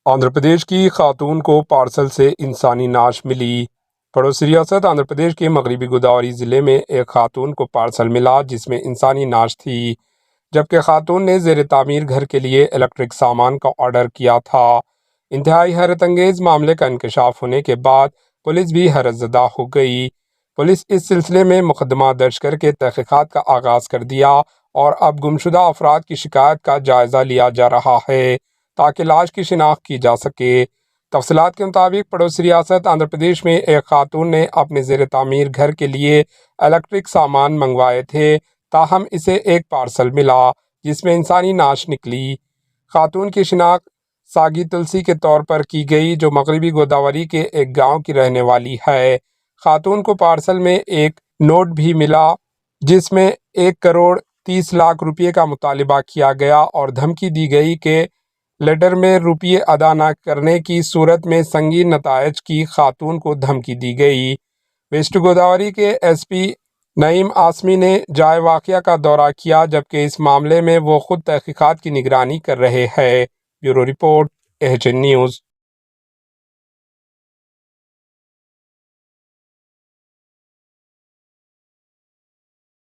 آندھرا پردیش کی خاتون کو پارسل سے انسانی ناش ملی۔ پڑوسی ریاست آندھرا پردیش کے مغربی گوداوری ضلع میں ایک خاتون کو پارسل ملا جس میں انسانی ناش تھی، جبکہ خاتون نے زیر تعمیر گھر کے لیے الیکٹرک سامان کا آرڈر کیا تھا۔ انتہائی حیرت انگیز معاملے کا انکشاف ہونے کے بعد پولیس بھی حیرت زدہ ہو گئی۔ پولیس اس سلسلے میں مقدمہ درج کر کے تحقیقات کا آغاز کر دیا اور اب گمشدہ افراد کی شکایت کا جائزہ لیا جا رہا ہے تاکہ لاش کی شناخت کی جا سکے۔ تفصیلات کے مطابق پڑوسی ریاست آندھرا پردیش میں ایک خاتون نے اپنے زیر تعمیر گھر کے لیے الیکٹرک سامان منگوائے تھے، تاہم اسے ایک پارسل ملا جس میں انسانی ناش نکلی۔ خاتون کی شناخت ساگی تلسی کے طور پر کی گئی، جو مغربی گوداوری کے ایک گاؤں کی رہنے والی ہے۔ خاتون کو پارسل میں ایک نوٹ بھی ملا جس میں 1,30,00,000 روپے کا مطالبہ کیا گیا اور دھمکی دی گئی کہ لیٹر میں روپے ادا نہ کرنے کی صورت میں سنگین نتائج کی خاتون کو دھمکی دی گئی۔ ویسٹ گوداوری کے ایس پی نعیم عاصمی نے جائے واقعہ کا دورہ کیا، جبکہ اس معاملے میں وہ خود تحقیقات کی نگرانی کر رہے ہیں۔ Bureau report, H N news.